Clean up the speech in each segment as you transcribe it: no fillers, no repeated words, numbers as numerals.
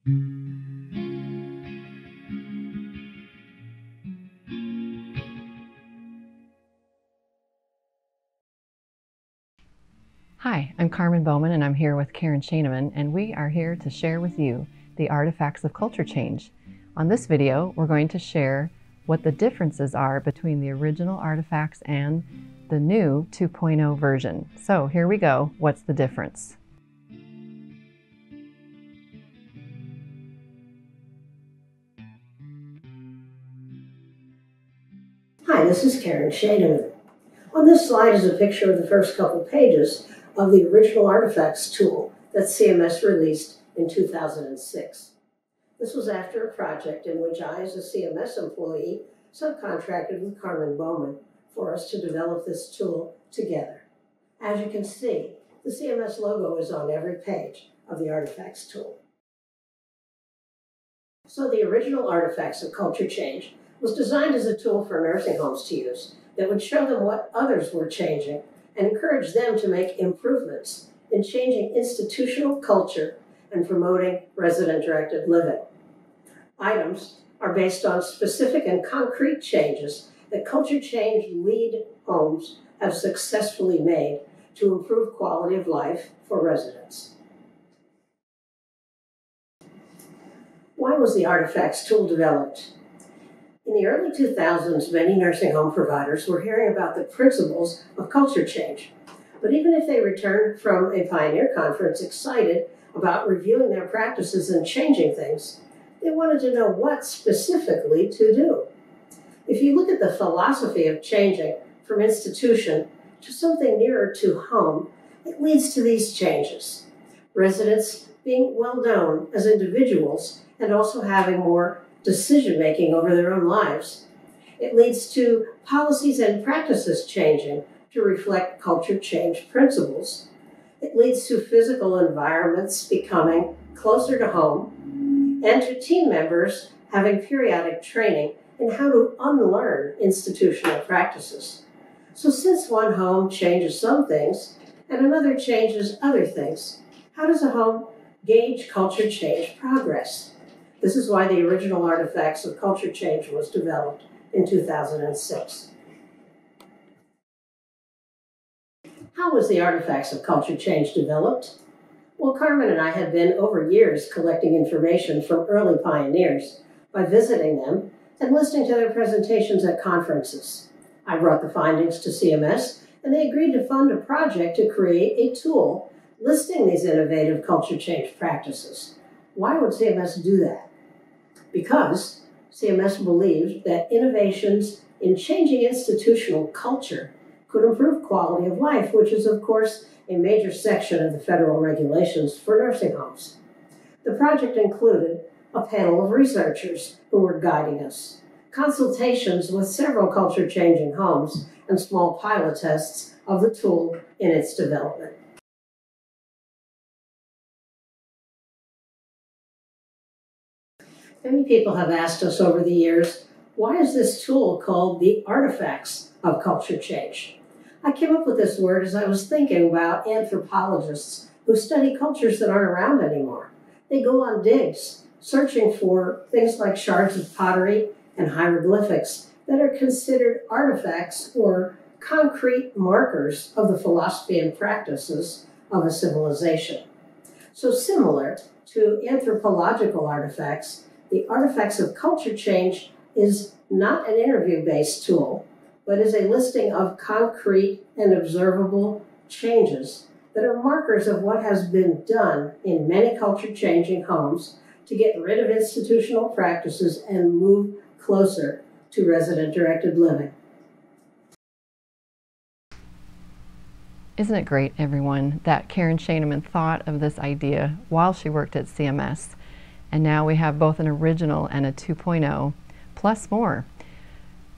Hi, I'm Carmen Bowman and I'm here with Karen Schaineman, and we are here to share with you the artifacts of culture change. On this video, we're going to share what the differences are between the original artifacts and the new 2.0 version. So here we go. What's the difference? Hi, this is Karen Schaineman. On this slide is a picture of the first couple pages of the original artifacts tool that CMS released in 2006. This was after a project in which I, as a CMS employee, subcontracted with Carmen Bowman for us to develop this tool together. As you can see, the CMS logo is on every page of the artifacts tool. So the original artifacts of culture change was designed as a tool for nursing homes to use that would show them what others were changing and encourage them to make improvements in changing institutional culture and promoting resident-directed living. Items are based on specific and concrete changes that culture change lead homes have successfully made to improve quality of life for residents. Why was the artifacts tool developed? In the early 2000s, many nursing home providers were hearing about the principles of culture change. But even if they returned from a Pioneer conference excited about reviewing their practices and changing things, they wanted to know what specifically to do. If you look at the philosophy of changing from institution to something nearer to home, it leads to these changes. Residents being well known as individuals and also having more decision-making over their own lives. It leads to policies and practices changing to reflect culture change principles. It leads to physical environments becoming closer to home and to team members having periodic training in how to unlearn institutional practices. So since one home changes some things and another changes other things, how does a home gauge culture change progress? This is why the original artifacts of culture change was developed in 2006. How was the artifacts of culture change developed? Well, Carmen and I had been over years collecting information from early pioneers by visiting them and listening to their presentations at conferences. I brought the findings to CMS, and they agreed to fund a project to create a tool listing these innovative culture change practices. Why would CMS do that? Because CMS believed that innovations in changing institutional culture could improve quality of life, which is, of course, a major section of the federal regulations for nursing homes. The project included a panel of researchers who were guiding us, consultations with several culture-changing homes, and small pilot tests of the tool in its development. Many people have asked us over the years, why is this tool called the artifacts of culture change? I came up with this word as I was thinking about anthropologists who study cultures that aren't around anymore. They go on digs, searching for things like shards of pottery and hieroglyphics that are considered artifacts or concrete markers of the philosophy and practices of a civilization. So similar to anthropological artifacts, the artifacts of culture change is not an interview-based tool, but is a listing of concrete and observable changes that are markers of what has been done in many culture-changing homes to get rid of institutional practices and move closer to resident-directed living. Isn't it great, everyone, that Karen Schaineman thought of this idea while she worked at CMS? And now we have both an original and a 2.0, plus more.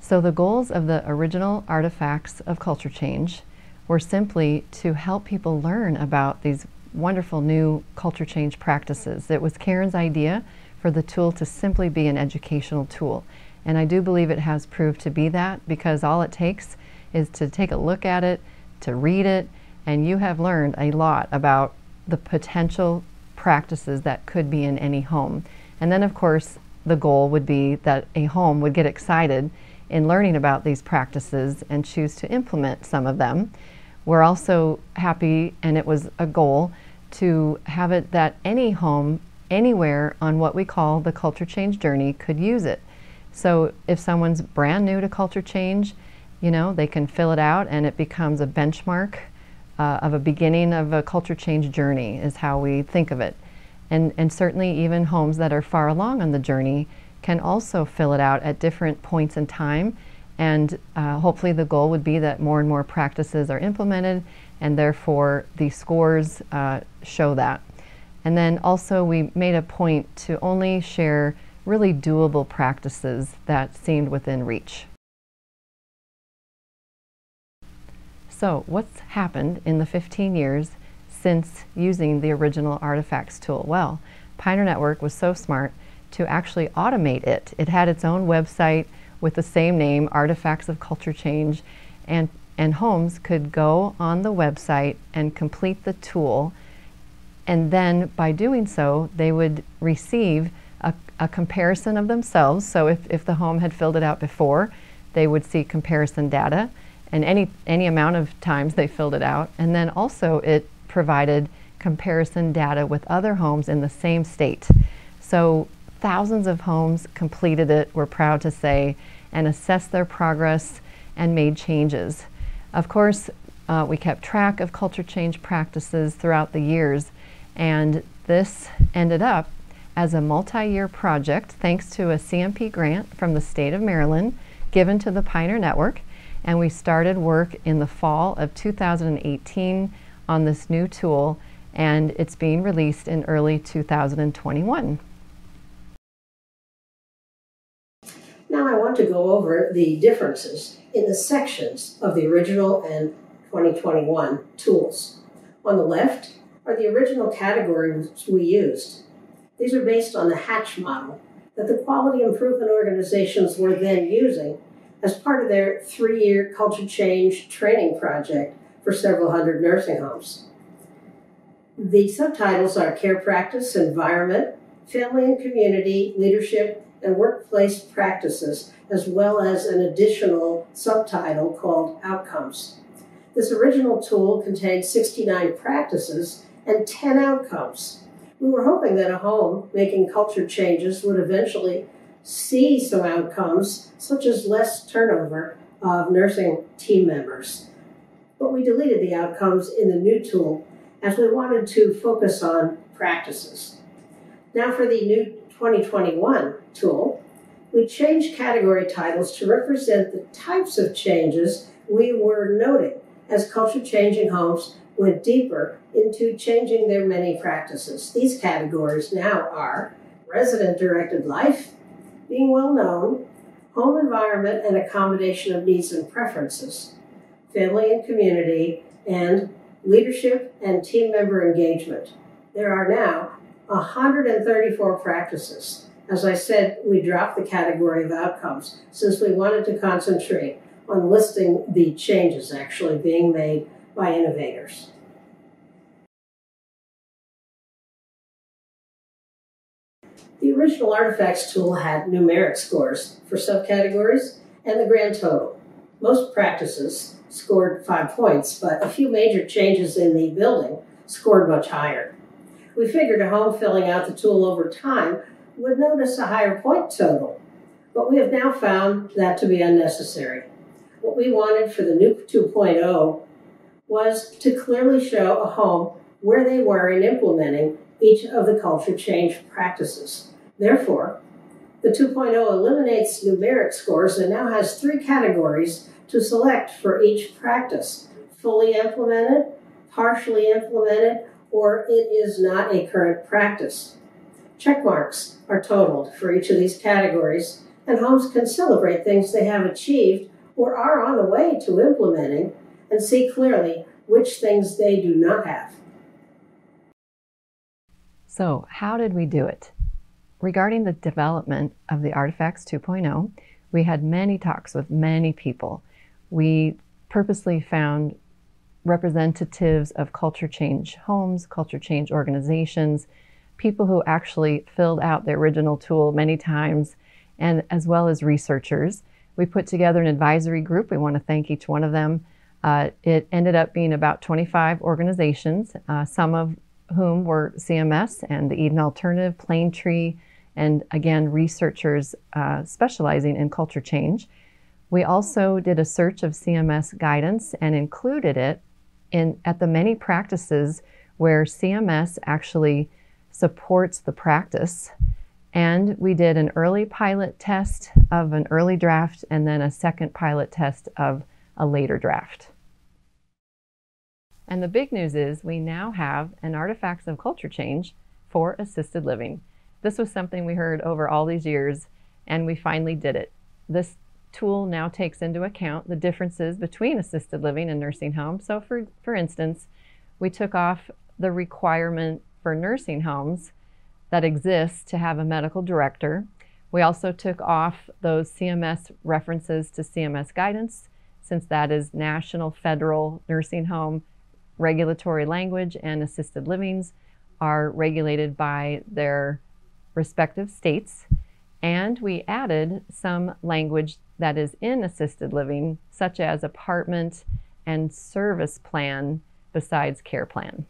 So the goals of the original artifacts of culture change were simply to help people learn about these wonderful new culture change practices. It was Karen's idea for the tool to simply be an educational tool. And I do believe it has proved to be that, because all it takes is to take a look at it, to read it, and you have learned a lot about the potential practices that could be in any home. And then of course the goal would be that a home would get excited in learning about these practices and choose to implement some of them. We're also happy, and it was a goal, to have it that any home anywhere on what we call the culture change journey could use it. So if someone's brand new to culture change, you know, they can fill it out and it becomes a benchmark of a beginning of a culture change journey is how we think of it. And certainly even homes that are far along on the journey can also fill it out at different points in time, and hopefully the goal would be that more and more practices are implemented, and therefore the scores show that. And then also we made a point to only share really doable practices that seemed within reach. So what's happened in the 15 years since using the original artifacts tool? Well, Pioneer Network was so smart to actually automate it. It had its own website with the same name, Artifacts of Culture Change, and homes could go on the website and complete the tool, and then by doing so they would receive a comparison of themselves. So if the home had filled it out before, they would see comparison data, and any amount of times they filled it out, and then also it provided comparison data with other homes in the same state. So thousands of homes completed it, we're proud to say, and assessed their progress and made changes. Of course, we kept track of culture change practices throughout the years, and this ended up as a multi-year project thanks to a CMP grant from the state of Maryland given to the Pioneer Network, and we started work in the fall of 2018 on this new tool, and it's being released in early 2021. Now I want to go over the differences in the sections of the original and 2021 tools. On the left are the original categories we used. These are based on the Hatch model that the quality improvement organizations were then using as part of their 3-year culture change training project for several hundred nursing homes. The subtitles are care practice, environment, family and community, leadership, and workplace practices, as well as an additional subtitle called outcomes. This original tool contained 69 practices and 10 outcomes. We were hoping that a home making culture changes would eventually see some outcomes, such as less turnover of nursing team members. But we deleted the outcomes in the new tool as we wanted to focus on practices. Now for the new 2021 tool, we changed category titles to represent the types of changes we were noting as culture changing homes went deeper into changing their many practices. These categories now are resident-directed life, being well known, home environment and accommodation of needs and preferences, family and community, and leadership and team member engagement. There are now 134 practices. As I said, we dropped the category of outcomes since we wanted to concentrate on listing the changes actually being made by innovators. The original artifacts tool had numeric scores for subcategories and the grand total. Most practices scored 5 points, but a few major changes in the building scored much higher. We figured a home filling out the tool over time would notice a higher point total, but we have now found that to be unnecessary. What we wanted for the new 2.0 was to clearly show a home where they were in implementing each of the culture change practices. Therefore, the 2.0 eliminates numeric scores and now has 3 categories to select for each practice: fully implemented, partially implemented, or it is not a current practice. Check marks are totaled for each of these categories, and homes can celebrate things they have achieved or are on the way to implementing and see clearly which things they do not have. So, how did we do it? Regarding the development of the Artifacts 2.0, we had many talks with many people. We purposely found representatives of culture change homes, culture change organizations, people who actually filled out the original tool many times, and as well as researchers. We put together an advisory group. We want to thank each one of them. It ended up being about 25 organizations, some of whom were CMS and the Eden Alternative, Plaintree, and again, researchers specializing in culture change. We also did a search of CMS guidance and included it at the many practices where CMS actually supports the practice. And we did an early pilot test of an early draft and then a second pilot test of a later draft. And the big news is we now have an Artifacts of Culture Change for assisted living. This was something we heard over all these years, and we finally did it. This tool now takes into account the differences between assisted living and nursing homes. So for instance, we took off the requirement for nursing homes that exists to have a medical director. We also took off those CMS references to CMS guidance, since that is national, federal nursing home regulatory language, and assisted livings are regulated by their respective states. And we added some language that is in assisted living, such as apartment and service plan besides care plan.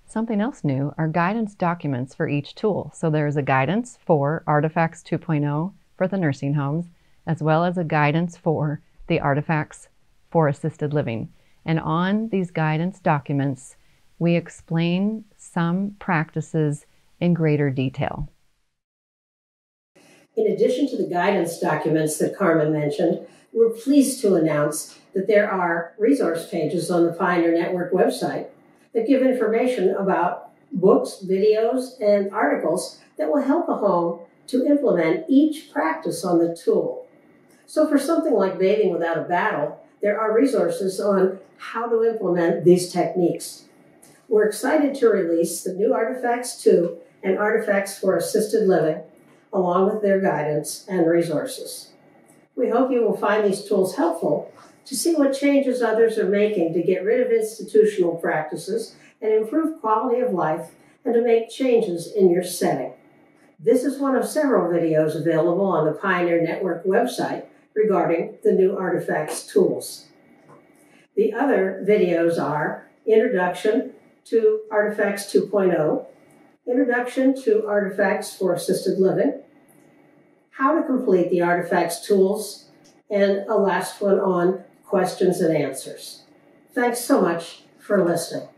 Something else new are guidance documents for each tool. So there's a guidance for Artifacts 2.0 for the nursing homes, as well as a guidance for the Artifacts for assisted living. And on these guidance documents, we explain some practices in greater detail. In addition to the guidance documents that Carmen mentioned, we're pleased to announce that there are resource pages on the Pioneer Network website that give information about books, videos, and articles that will help a home to implement each practice on the tool. So for something like bathing without a battle, there are resources on how to implement these techniques. We're excited to release the new Artifacts 2 and Artifacts for Assisted Living, along with their guidance and resources. We hope you will find these tools helpful to see what changes others are making to get rid of institutional practices and improve quality of life, and to make changes in your setting. This is one of several videos available on the Pioneer Network website regarding the new Artifacts tools. The other videos are Introduction to Artifacts 2.0, Introduction to Artifacts for Assisted Living, How to Complete the Artifacts tools, and a last one on questions and answers. Thanks so much for listening.